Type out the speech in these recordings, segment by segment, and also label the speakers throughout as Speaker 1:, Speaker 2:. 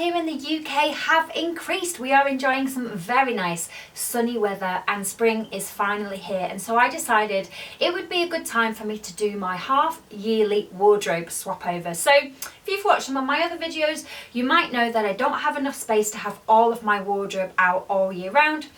Speaker 1: here in the UK have increased. We are enjoying some very nice sunny weather and spring is finally here, and so I decided it would be a good time for me to do my half yearly wardrobe swap over. So if you've watched some of my other videos, you might know that I don't have enough space to have all of my wardrobe out all year round.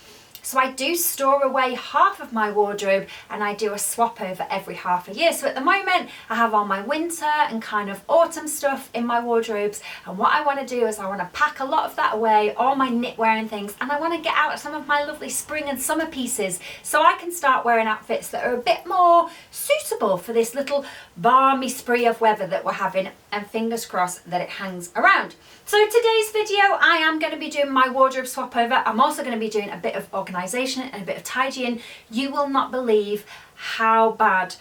Speaker 1: So I do store away half of my wardrobe and I do a swap over every half a year. So at the moment I have all my winter and kind of autumn stuff in my wardrobes, and what I want to do is I want to pack a lot of that away, all my knitwear and things, and I want to get out some of my lovely spring and summer pieces so I can start wearing outfits that are a bit more suitable for this little balmy spree of weather that we're having, and fingers crossed that it hangs around. So today's video I am going to be doing my wardrobe swap over. I'm also going to be doing a bit of organisation and a bit of tidying. You will not believe how bad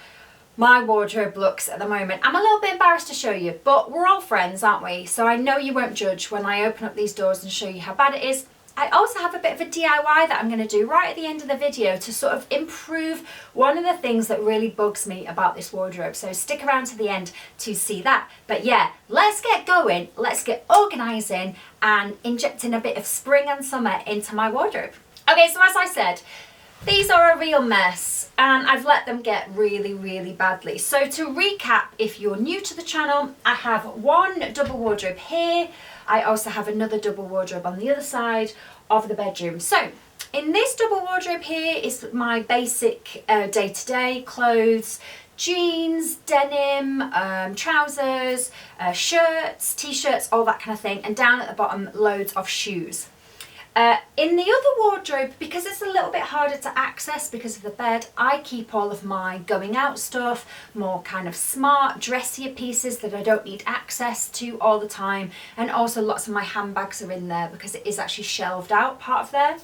Speaker 1: my wardrobe looks at the moment. I'm a little bit embarrassed to show you, but we're all friends, aren't we? So I know you won't judge when I open up these doors and show you how bad it is. I also have a bit of a DIY that I'm going to do right at the end of the video to sort of improve one of the things that really bugs me about this wardrobe. So stick around to the end to see that. But yeah, let's get going. Let's get organising and injecting a bit of spring and summer into my wardrobe. Okay, so as I said, these are a real mess and I've let them get really badly. So to recap, if you're new to the channel, I have one double wardrobe here. I also have another double wardrobe on the other side of the bedroom. So in this double wardrobe here is my basic day-to-day clothes, jeans, denim, trousers, shirts, t-shirts, all that kind of thing. And down at the bottom, loads of shoes. In the other wardrobe, because it's a little bit harder to access because of the bed, I keep all of my going out stuff, more kind of smart, dressier pieces that I don't need access to all the time, and also lots of my handbags are in there because it is actually shelved out part of there.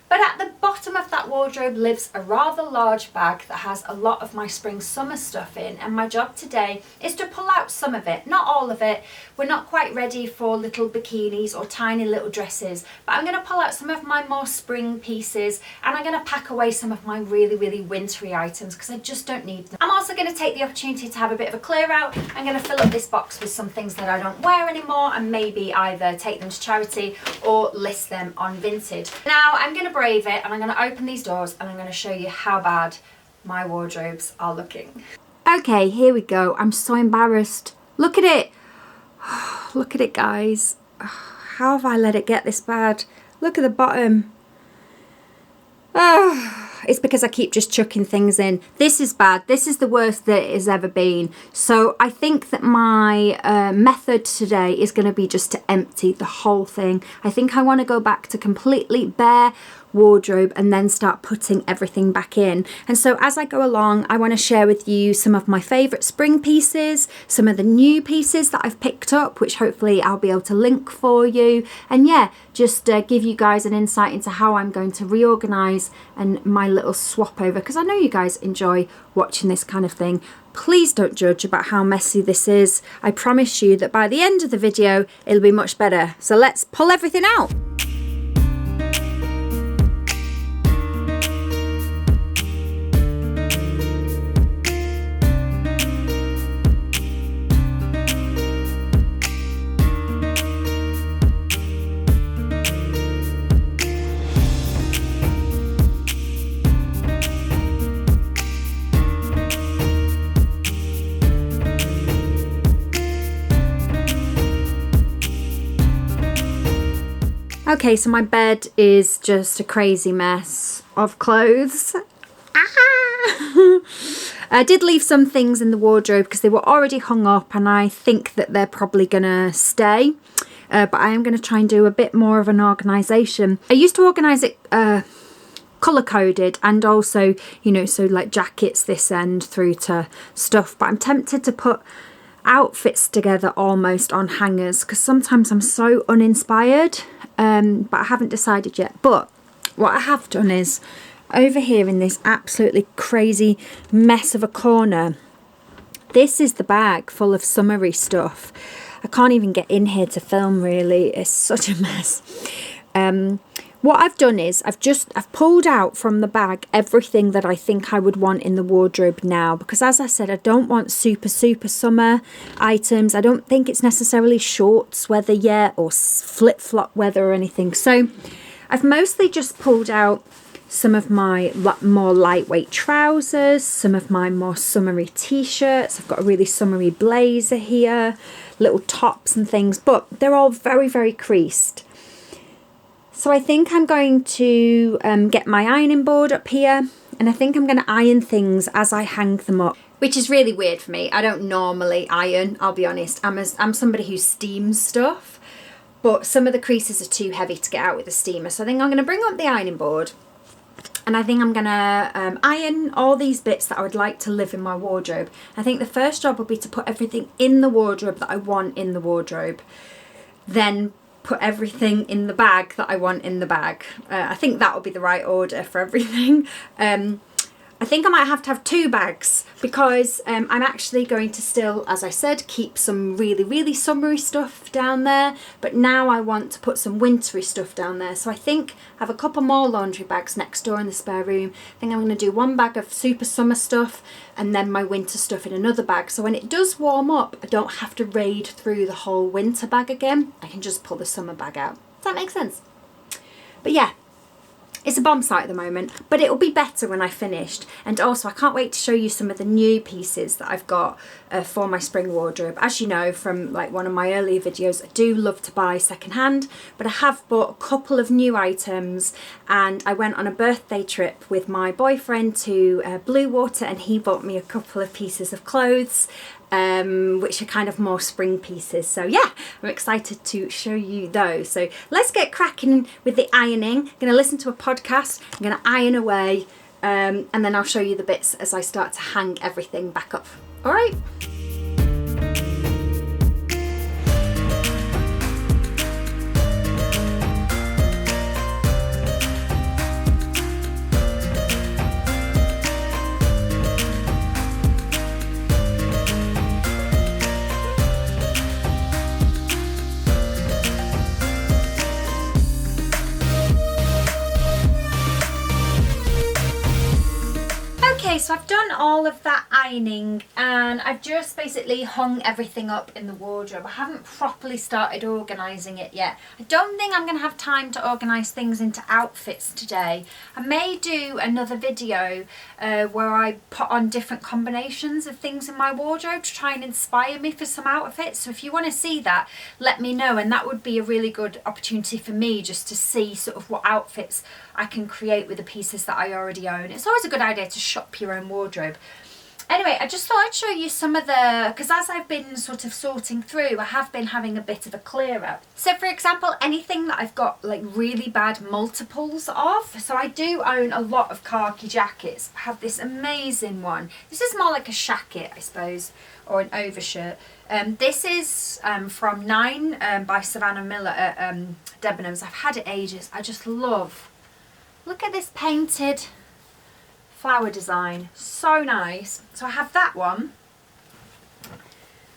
Speaker 1: But at the bottom of that wardrobe lives a rather large bag that has a lot of my spring summer stuff in, and my job today is to pull out some of it, not all of it. We're not quite ready for little bikinis or tiny little dresses, but I'm going to pull out some of my more spring pieces, and I'm going to pack away some of my really wintry items because I just don't need them. I'm also going to take the opportunity to have a bit of a clear out. I'm going to fill up this box with some things that I don't wear anymore and maybe either take them to charity or list them on Vinted. Now I'm going to brave it and I'm going to open these doors and I'm going to show you how bad my wardrobes are looking. Okay, here we go. I'm so embarrassed. Look at it. Look at it, guys. How have I let it get this bad? Look at the bottom. It's because I keep just chucking things in. This is bad. This is the worst that it has ever been. So I think that my method today is going to be just to empty the whole thing. I think I want to go back to completely bare wardrobe and then start putting everything back in. And so as I go along, I want to share with you some of my favourite spring pieces, some of the new pieces that I've picked up, which hopefully I'll be able to link for you. And yeah, just give you guys an insight into how I'm going to reorganise and my little swap over, because I know you guys enjoy watching this kind of thing. Please don't judge about how messy this is. I promise you that by the end of the video, it'll be much better. So let's pull everything out. Okay, so my bed is just a crazy mess of clothes. I did leave some things in the wardrobe because they were already hung up and I think that they're probably gonna stay. But I am going to try and do a bit more of an organisation. I used to organise it colour coded and also, you know, so like jackets this end through to stuff. But I'm tempted to put outfits together almost on hangers because sometimes I'm so uninspired. But I haven't decided yet. But what I have done is over here in this absolutely crazy mess of a corner, this is the bag full of summery stuff. I can't even get in here to film really. It's such a mess. what I've done is I've pulled out from the bag everything that I think I would want in the wardrobe now, because as I said, I don't want super summer items. I don't think it's necessarily shorts weather yet or flip-flop weather or anything. So I've mostly just pulled out some of my more lightweight trousers, some of my more summery t-shirts. I've got a really summery blazer here, little tops and things, but they're all very creased. So I think I'm going to get my ironing board up here, and I think I'm going to iron things as I hang them up, which is really weird for me. I don't normally iron, I'll be honest. I'm somebody who steams stuff, but some of the creases are too heavy to get out with the steamer. So I think I'm going to bring up the ironing board, and I think I'm going to iron all these bits that I would like to live in my wardrobe. I think the first job will be to put everything in the wardrobe that I want in the wardrobe. Then put everything in the bag that I want in the bag. I think that will be the right order for everything. I think I might have to have 2 bags, because I'm actually going to still, as I said, keep some really summery stuff down there, but now I want to put some wintry stuff down there. So I think I have a couple more laundry bags next door in the spare room. I think I'm going to do 1 bag of super summer stuff and then my winter stuff in another bag. So when it does warm up, I don't have to raid through the whole winter bag again. I can just pull the summer bag out. Does that make sense? But yeah, it's a bomb site at the moment, but it will be better when I've finished. And also, I can't wait to show you some of the new pieces that I've got for my spring wardrobe. As you know from like one of my earlier videos, I do love to buy secondhand, but I have bought a couple of new items, and I went on a birthday trip with my boyfriend to Bluewater, and he bought me a couple of pieces of clothes, which are kind of more spring pieces. So yeah, I'm excited to show you those. So let's get cracking with the ironing. I'm going to listen to a podcast, I'm going to iron away, and then I'll show you the bits as I start to hang everything back up. All right. Okay, so I've done all of that ironing, and I've just basically hung everything up in the wardrobe. I haven't properly started organising it yet. I don't think I'm going to have time to organise things into outfits today. I may do another video where I put on different combinations of things in my wardrobe to try and inspire me for some outfits. So if you want to see that, let me know, and that would be a really good opportunity for me just to see sort of what outfits I can create with the pieces that I already own. It's always a good idea to shop your own wardrobe. Anyway, I just thought I'd show you some of the, because as I've been sort of sorting through, I have been having a bit of a clear out. So for example, anything that I've got like really bad multiples of, so I do own a lot of khaki jackets. I have this amazing one. This is more like a shacket, I suppose, or an overshirt. This is from 9 by Savannah Miller at Debenhams. I've had it ages. I just love, look at this painted flower design, so nice. So I have that one.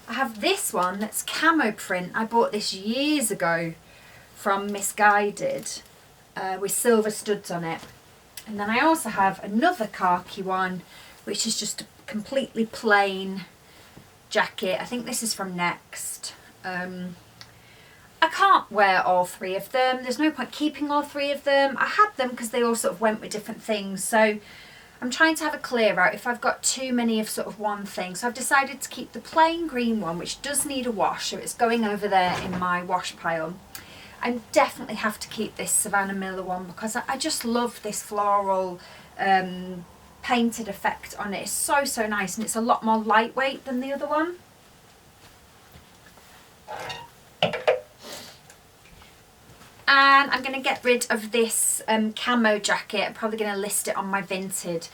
Speaker 1: I have this one that's camo print. I bought this years ago from Missguided with silver studs on it. And then I also have another khaki one, which is just a completely plain jacket. I think this is from Next. I can't wear all 3 of them. There's no point keeping all 3 of them. I had them because they all sort of went with different things. So I'm trying to have a clear out if I've got too many of sort of one thing. So I've decided to keep the plain green one, which does need a wash. So it's going over there in my wash pile. I definitely have to keep this Savannah Miller one because I just love this floral painted effect on it. It's so nice, and it's a lot more lightweight than the other one. And I'm going to get rid of this camo jacket. I'm probably going to list it on my Vinted.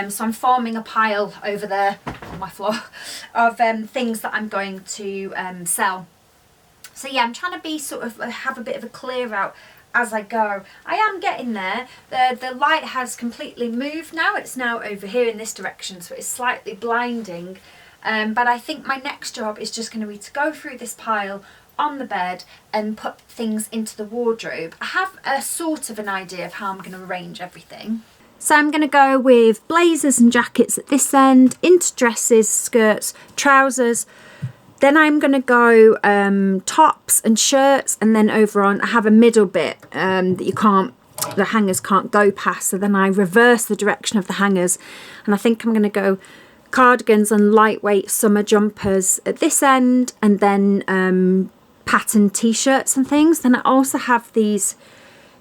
Speaker 1: So I'm forming a pile over there on my floor of things that I'm going to sell. So yeah, I'm trying to be sort of have a bit of a clear out as I go. I am getting there. The light has completely moved now. It's now over here in this direction, so it's slightly blinding. But I think my next job is just going to be to go through this pile, on the bed and put things into the wardrobe, I have a sort of an idea of how I'm going to arrange everything. So I'm going to go with blazers and jackets at this end, into dresses, skirts, trousers. Then I'm going to go tops and shirts, and then over on I have a middle bit that the hangers can't go past. So then I reverse the direction of the hangers, and I think I'm going to go cardigans and lightweight summer jumpers at this end, and then patterned t-shirts and things. Then I also have these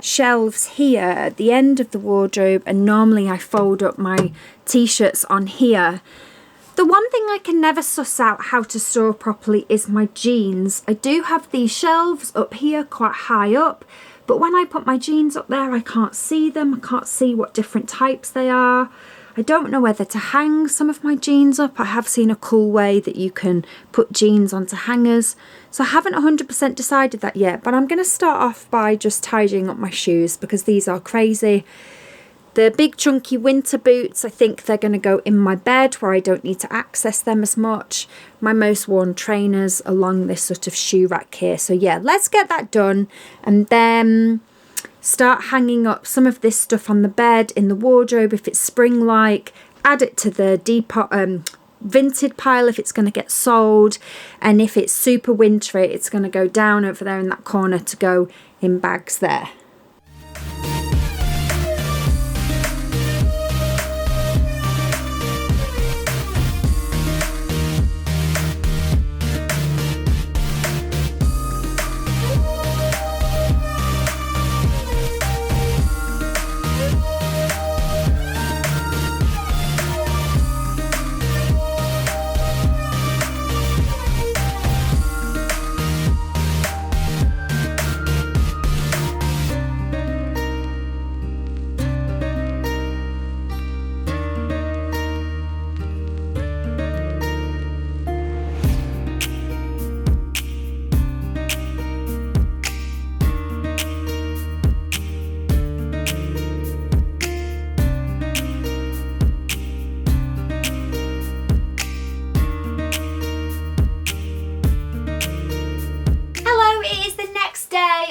Speaker 1: shelves here at the end of the wardrobe, and normally I fold up my t-shirts on here. The one thing I can never suss out how to store properly is my jeans. I do have these shelves up here quite high up, but when I put my jeans up there I can't see them. I can't see what different types they are. I don't know whether to hang some of my jeans up. I have seen a cool way that you can put jeans onto hangers. So I haven't 100% decided that yet, but I'm going to start off by just tidying up my shoes because these are crazy. The big chunky winter boots, I think they're going to go in my bed where I don't need to access them as much. My most worn trainers along this sort of shoe rack here. So yeah, let's get that done and then start hanging up some of this stuff on the bed in the wardrobe if it's spring-like. Add it to the vintage pile if it's going to get sold, and if it's super wintry it's going to go down over there in that corner to go in bags there.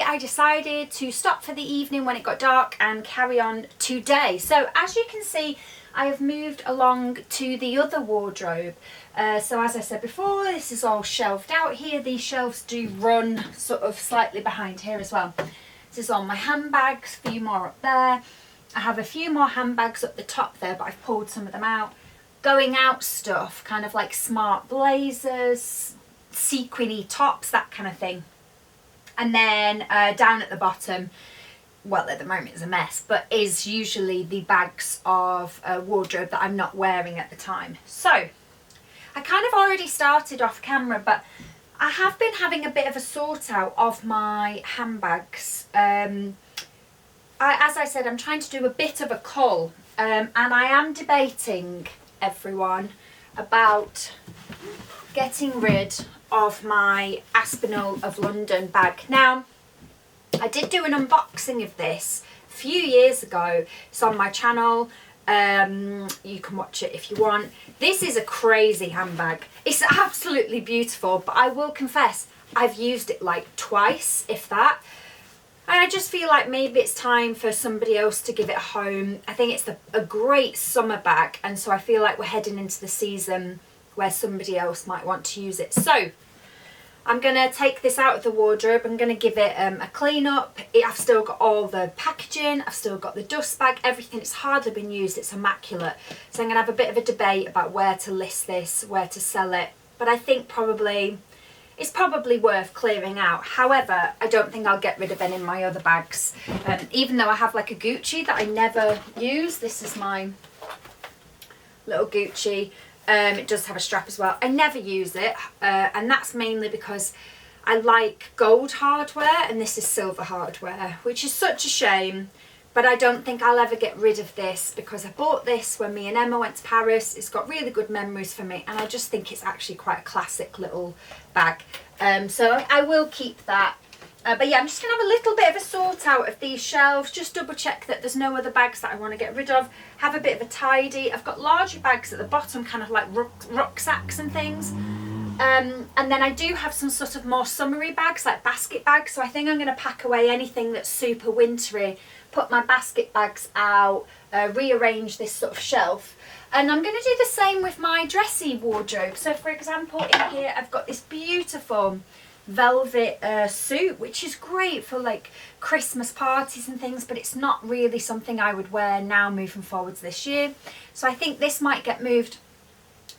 Speaker 1: I decided to stop for the evening when it got dark and carry on today. So as you can see, I have moved along to the other wardrobe. So as I said before, this is all shelved out here. These shelves do run sort of slightly behind here as well. This is all my handbags, a few more up there. I have a few more handbags up the top there, but I've pulled some of them out. Going out stuff, kind of like smart blazers, sequiny tops, that kind of thing. And then down at the bottom, well at the moment it's a mess, but is usually the bags of wardrobe that I'm not wearing at the time. So I kind of already started off camera, but I have been having a bit of a sort out of my handbags. As I said, I'm trying to do a bit of a cull, and I am debating, everyone, about getting rid of my Aspinall of London bag. Now, I did do an unboxing of this a few years ago. It's on my channel. You can watch it if you want. This is a crazy handbag. It's absolutely beautiful, but I will confess, I've used it like twice, if that. And I just feel like maybe it's time for somebody else to give it a home. I think it's a great summer bag, and so I feel like we're heading into the season where somebody else might want to use it. So I'm going to take this out of the wardrobe. I'm going to give it a clean up. I've still got all the packaging. I've still got the dust bag, everything. It's hardly been used. It's immaculate. So I'm going to have a bit of a debate about where to list this, where to sell it. But I think it's probably worth clearing out. However, I don't think I'll get rid of any of my other bags. Even though I have like a Gucci that I never use. This is my little Gucci. It does have a strap as well. I never use it, and that's mainly because I like gold hardware and this is silver hardware, which is such a shame, but I don't think I'll ever get rid of this because I bought this when me and Emma went to Paris. It's got really good memories for me, and I just think it's actually quite a classic little bag. So I will keep that. But yeah, I'm just going to have a little bit of a sort out of these shelves, just double check that there's no other bags that I want to get rid of, have a bit of a tidy. I've got larger bags at the bottom, kind of like rucksacks and things, And then I do have some sort of more summery bags, like basket bags. So I think I'm going to pack away anything that's super wintry, put my basket bags out, rearrange this sort of shelf. And I'm going to do the same with my dressy wardrobe. So for example, in here I've got this beautiful velvet suit, which is great for like Christmas parties and things, but it's not really something I would wear now moving forwards this year. So I think this might get moved.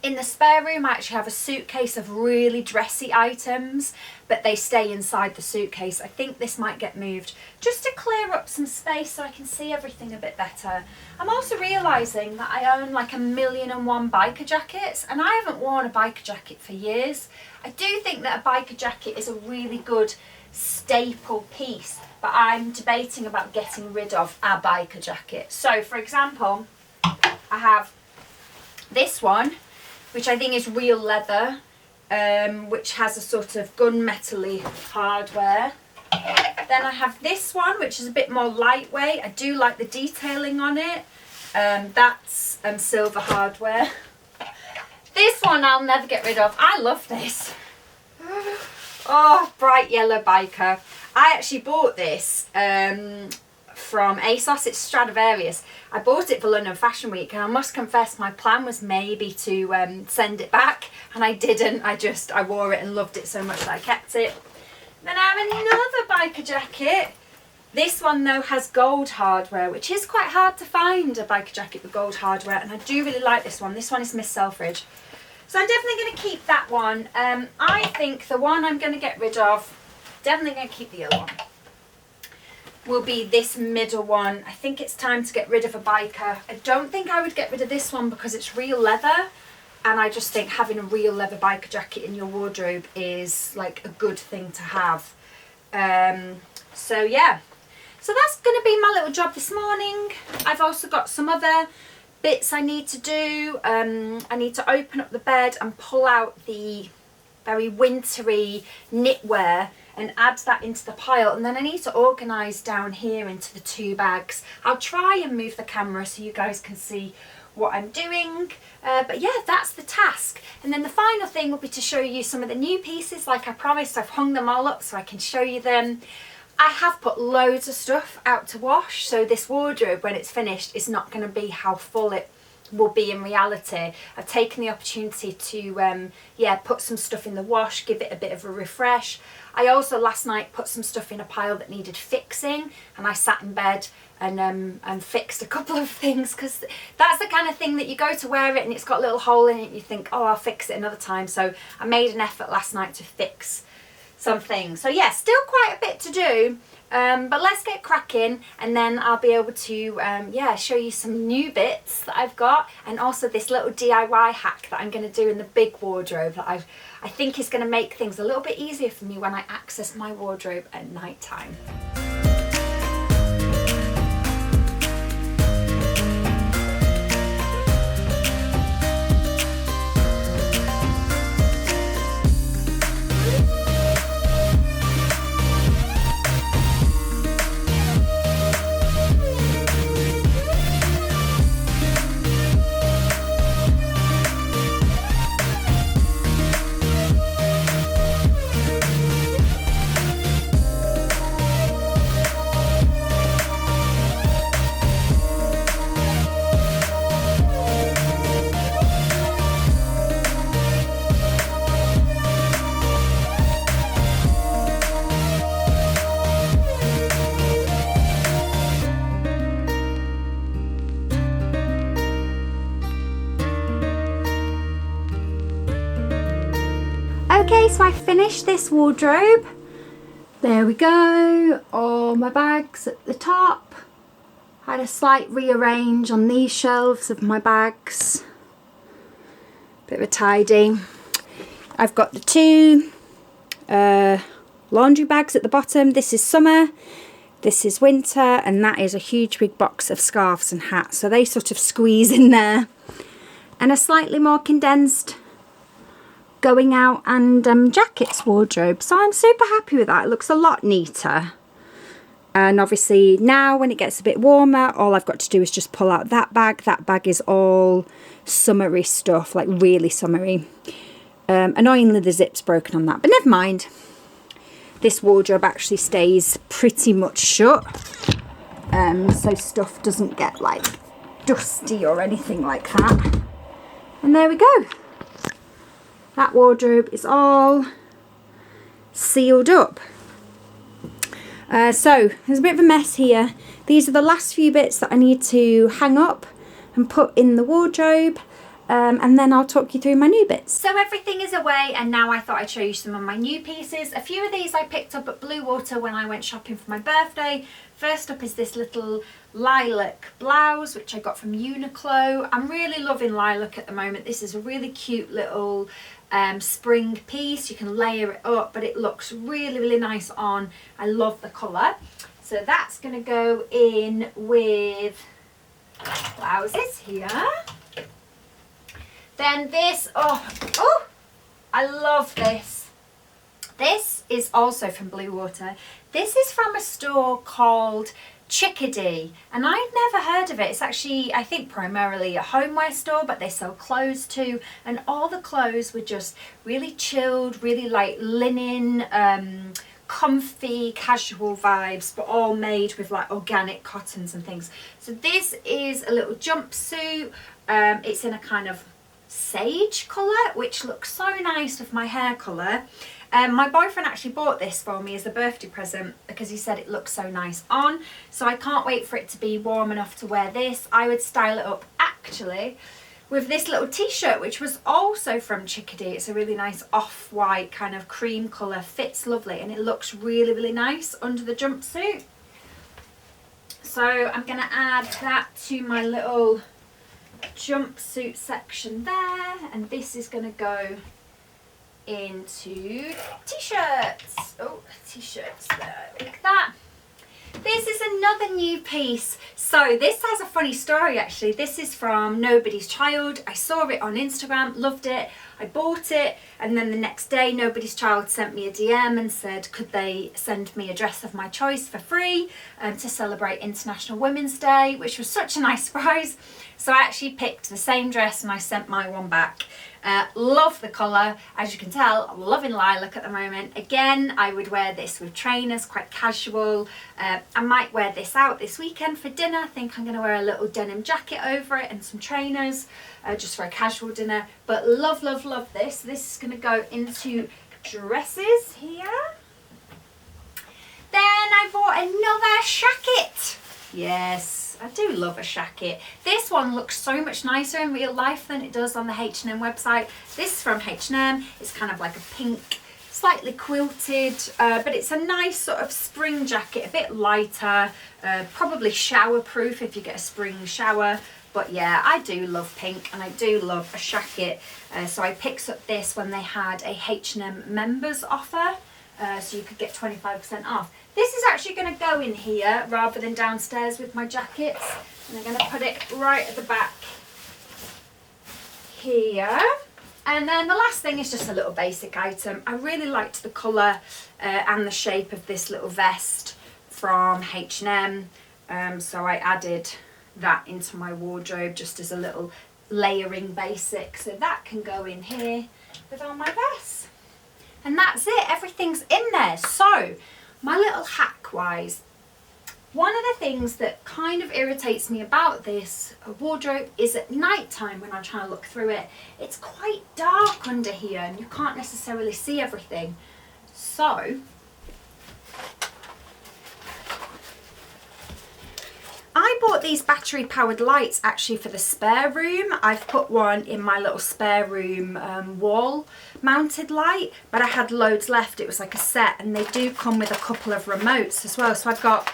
Speaker 1: In the spare room I actually have a suitcase of really dressy items, but they stay inside the suitcase. I think this might get moved just to clear up some space so I can see everything a bit better. I'm also realising that I own like 1,000,001 biker jackets, and I haven't worn a biker jacket for years. I do think that a biker jacket is a really good staple piece, but I'm debating about getting rid of a biker jacket. So for example, I have this one, which I think is real leather, which has a sort of gunmetal-y hardware. Then I have this one, which is a bit more lightweight. I do like the detailing on it. That's silver hardware. This one I'll never get rid of. I love this. Oh, bright yellow biker. I actually bought this from ASOS. It's Stradivarius. I bought it for London Fashion Week, and I must confess my plan was maybe to send it back, and I didn't. I wore it and loved it so much that I kept it. Then I have another biker jacket. This one though has gold hardware, which is quite hard to find, a biker jacket with gold hardware, and I do really like this one. This one is Miss Selfridge. So I'm definitely going to keep that one. I think the one I'm going to get rid of, definitely going to keep the other one, will be this middle one. I think it's time to get rid of a biker. I don't think I would get rid of this one because it's real leather, and I just think having a real leather biker jacket in your wardrobe is like a good thing to have. So yeah, so that's going to be my little job this morning. I've also got some other bits I need to do. I need to open up the bed and pull out the very wintry knitwear and add that into the pile, and then I need to organise down here into the 2 bags. I'll try and move the camera so you guys can see what I'm doing, but yeah, that's the task. And then the final thing will be to show you some of the new pieces. Like I promised, I've hung them all up so I can show you them. I have put loads of stuff out to wash, so this wardrobe when it's finished is not going to be how full it will be in reality. I've taken the opportunity to put some stuff in the wash, give it a bit of a refresh. I also last night put some stuff in a pile that needed fixing, and I sat in bed and fixed a couple of things, because that's the kind of thing that you go to wear it and it's got a little hole in it and you think, oh, I'll fix it another time. So I made an effort last night to fix some things. So yeah, still quite a bit to do, but let's get cracking, and then I'll be able to show you some new bits that I've got, and also this little DIY hack that I'm going to do in the big wardrobe that I think is going to make things a little bit easier for me when I access my wardrobe at night time. Okay, so I finished this wardrobe. There we go, all my bags at the top. Had a slight rearrange on these shelves of my bags. Bit of a tidy. I've got the 2 laundry bags at the bottom. This is summer, this is winter, and that is a huge big box of scarves and hats. So they sort of squeeze in there. And a slightly more condensed going out and jackets wardrobe. So I'm super happy with that. It looks a lot neater. And obviously now when it gets a bit warmer, all I've got to do is just pull out that bag. That bag is all summery stuff, like really summery.
Speaker 2: Annoyingly, the zip's broken on that, but never mind. This wardrobe actually stays pretty much shut, so stuff doesn't get like dusty or anything like that. And there we go. That wardrobe is all sealed up. So there's a bit of a mess here. These are the last few bits that I need to hang up and put in the wardrobe, and then I'll talk you through my new bits.
Speaker 1: So everything is away, and now I thought I'd show you some of my new pieces. A few of these I picked up at Bluewater when I went shopping for my birthday. First up is this little lilac blouse, which I got from Uniqlo. I'm really loving lilac at the moment. This is a really cute little spring piece. You can layer it up, but it looks really, really nice on. I love the colour. So that's going to go in with blouses here. Then this, oh, I love this. This is also from Bluewater. This is from a store called Chickadee, and I'd never heard of it. It's actually, I think, primarily a homeware store, but they sell clothes too, and all the clothes were just really chilled, really like linen, comfy, casual vibes, but all made with like organic cottons and things. So this is a little jumpsuit. It's in a kind of sage colour, which looks so nice with my hair colour. My boyfriend actually bought this for me as a birthday present because he said it looks so nice on. So I can't wait for it to be warm enough to wear this. I would style it up actually with this little t-shirt, which was also from Chickadee. It's a really nice off-white kind of cream colour, fits lovely, and it looks really, really nice under the jumpsuit. So I'm going to add that to my little jumpsuit section there, and this is going to go into t-shirts. Oh, t-shirts there, like that. This is another new piece. So this has a funny story actually. This is from Nobody's Child. I saw it on Instagram, loved it. I bought it, and then the next day Nobody's Child sent me a DM and said could they send me a dress of my choice for free to celebrate International Women's Day, which was such a nice surprise. So I actually picked the same dress and I sent my one back. Love the colour. As you can tell, I'm loving lilac at the moment. Again, I would wear this with trainers, quite casual. I might wear this out this weekend for dinner. I think I'm going to wear a little denim jacket over it and some trainers just for a casual dinner. But love, love, love this. This is going to go into dresses here. Then I bought another shacket. Yes, I do love a shacket. This one looks so much nicer in real life than it does on the H&M website. This is from H&M. It's kind of like a pink, slightly quilted, but it's a nice sort of spring jacket, a bit lighter, probably shower proof if you get a spring shower. But yeah, I do love pink and I do love a shacket. So I picked up this when they had a H&M members offer. So you could get 25% off. This is actually going to go in here rather than downstairs with my jackets. And I'm going to put it right at the back here. And then the last thing is just a little basic item. I really liked the colour and the shape of this little vest from H&M. So I added that into my wardrobe just as a little layering basic. So that can go in here with all my vests. And that's it, everything's in there. So, my little hack wise, one of the things that kind of irritates me about this wardrobe is at night time when I'm trying to look through it, it's quite dark under here and you can't necessarily see everything. So, I bought these battery powered lights actually for the spare room. I've put one in my little spare room wall mounted light, but I had loads left. It was like a set, and they do come with a couple of remotes as well. So I've got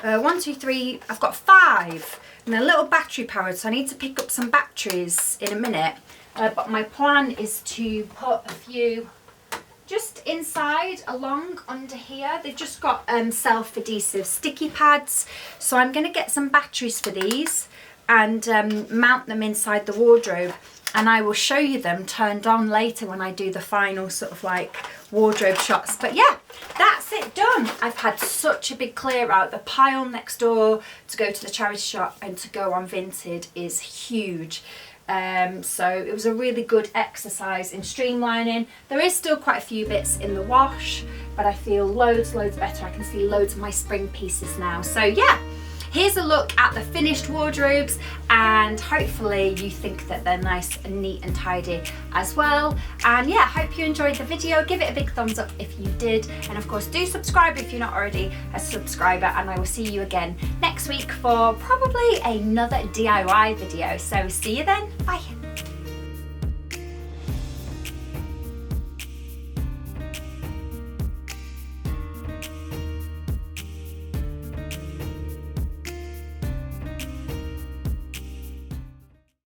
Speaker 1: 1, 2, 3, I've got 5, and they're little battery powered, so I need to pick up some batteries in a minute. But my plan is to put a few just inside along under here. They've just got self-adhesive sticky pads, so I'm going to get some batteries for these and mount them inside the wardrobe, and I will show you them turned on later when I do the final sort of like wardrobe shots. But yeah, that's it, done. I've had such a big clear out. The pile next door to go to the charity shop and to go on Vinted is huge. So it was a really good exercise in streamlining. There is still quite a few bits in the wash, but I feel loads better. I can see loads of my spring pieces now. So yeah, here's a look at the finished wardrobes, and hopefully you think that they're nice and neat and tidy as well. And yeah, hope you enjoyed the video. Give it a big thumbs up if you did, and of course do subscribe if you're not already a subscriber, and I will see you again next week for probably another DIY video. So see you then, bye.